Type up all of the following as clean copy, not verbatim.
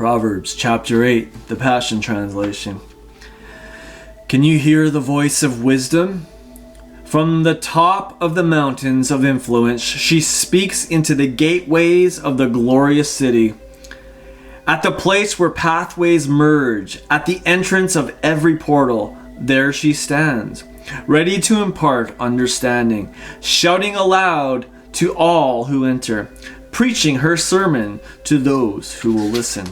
Proverbs chapter 8, the Passion Translation. Can you hear the voice of wisdom? From the top of the mountains of influence, she speaks into the gateways of the glorious city. At the place where pathways merge, at the entrance of every portal, there she stands, ready to impart understanding, shouting aloud to all who enter, preaching her sermon to those who will listen.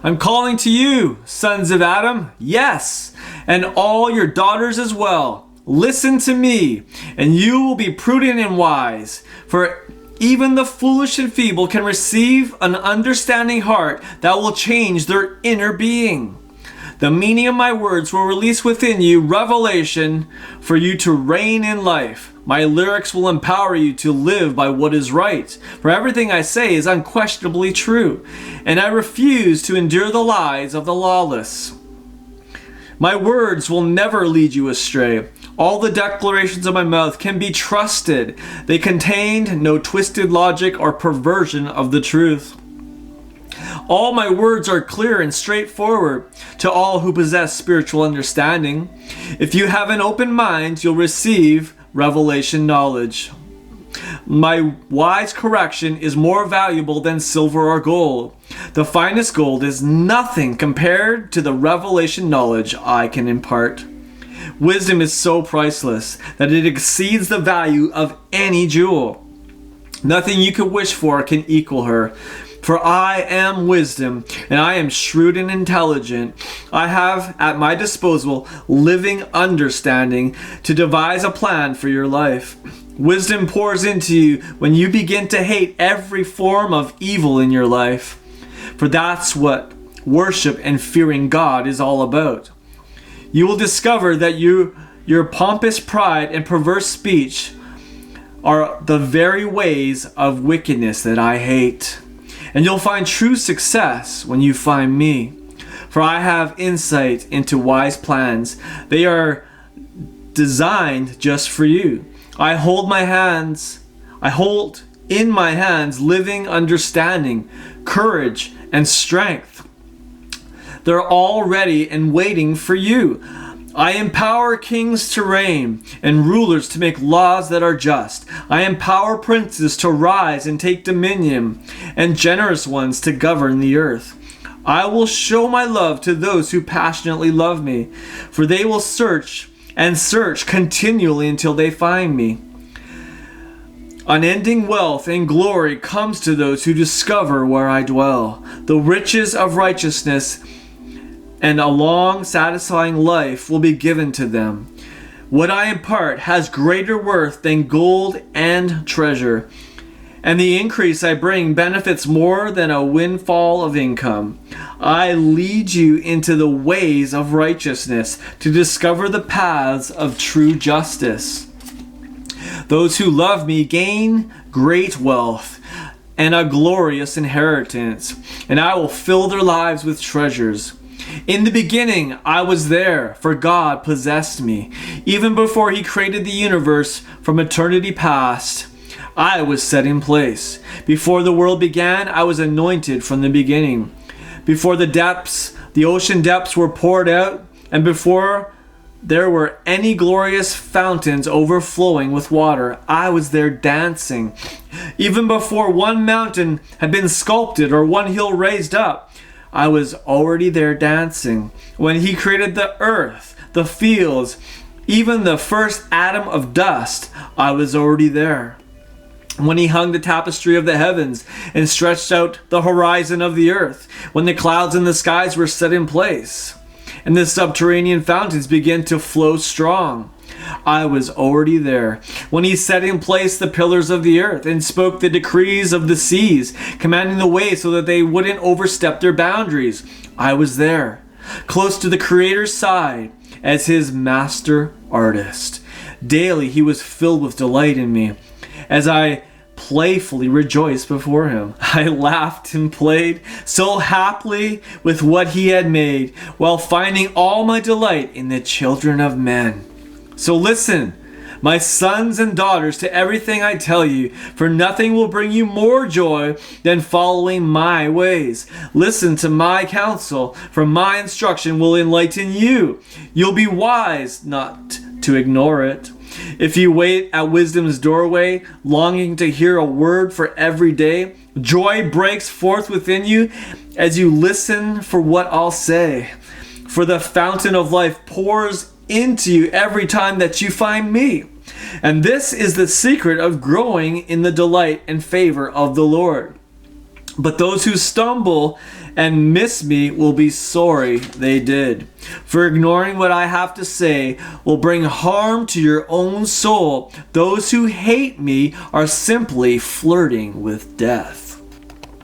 I'm calling to you, sons of Adam, yes, and all your daughters as well. Listen to me, and you will be prudent and wise, for even the foolish and feeble can receive an understanding heart that will change their inner being. The meaning of my words will release within you revelation for you to reign in life. My lyrics will empower you to live by what is right, for everything I say is unquestionably true, and I refuse to endure the lies of the lawless. My words will never lead you astray. All the declarations of my mouth can be trusted. They contained no twisted logic or perversion of the truth. All my words are clear and straightforward to all who possess spiritual understanding. If you have an open mind, you'll receive revelation knowledge. My wise correction is more valuable than silver or gold. The finest gold is nothing compared to the revelation knowledge I can impart. Wisdom is so priceless that it exceeds the value of any jewel. Nothing you could wish for can equal her. For I am wisdom, and I am shrewd and intelligent. I have at my disposal living understanding to devise a plan for your life. Wisdom pours into you when you begin to hate every form of evil in your life. For that's what worship and fearing God is all about. You will discover that your pompous pride and perverse speech are the very ways of wickedness that I hate. And you'll find true success when you find me. For I have insight into wise plans. They are designed just for you. I hold in my hands living understanding, courage, and strength. They're all ready and waiting for you. I empower kings to reign and rulers to make laws that are just. I empower princes to rise and take dominion, and generous ones to govern the earth. I will show my love to those who passionately love me, for they will search and search continually until they find me. Unending wealth and glory comes to those who discover where I dwell. The riches of righteousness and a long, satisfying life will be given to them. What I impart has greater worth than gold and treasure, and the increase I bring benefits more than a windfall of income. I lead you into the ways of righteousness to discover the paths of true justice. Those who love me gain great wealth and a glorious inheritance, and I will fill their lives with treasures. In the beginning, I was there, for God possessed me. Even before He created the universe from eternity past, I was set in place. Before the world began, I was anointed from the beginning. Before the ocean depths were poured out, and before there were any glorious fountains overflowing with water, I was there dancing. Even before one mountain had been sculpted or one hill raised up, I was already there dancing. When He created the earth, the fields, even the first atom of dust, I was already there. When He hung the tapestry of the heavens and stretched out the horizon of the earth, when the clouds in the skies were set in place, and the subterranean fountains began to flow strong, I was already there. When He set in place the pillars of the earth and spoke the decrees of the seas, commanding the way so that they wouldn't overstep their boundaries, I was there, close to the Creator's side as His master artist. Daily He was filled with delight in me as I playfully rejoiced before Him. I laughed and played so happily with what He had made, while finding all my delight in the children of men. So listen, My sons and daughters, to everything I tell you, for nothing will bring you more joy than following my ways. Listen to my counsel, for my instruction will enlighten you. You'll be wise not to ignore it. If you wait at wisdom's doorway, longing to hear a word for every day, joy breaks forth within you as you listen for what I'll say. For the fountain of life pours into you every time that you find me. And this is the secret of growing in the delight and favor of the Lord. But those who stumble and miss me will be sorry they did. For ignoring what I have to say will bring harm to your own soul. Those who hate me are simply flirting with death.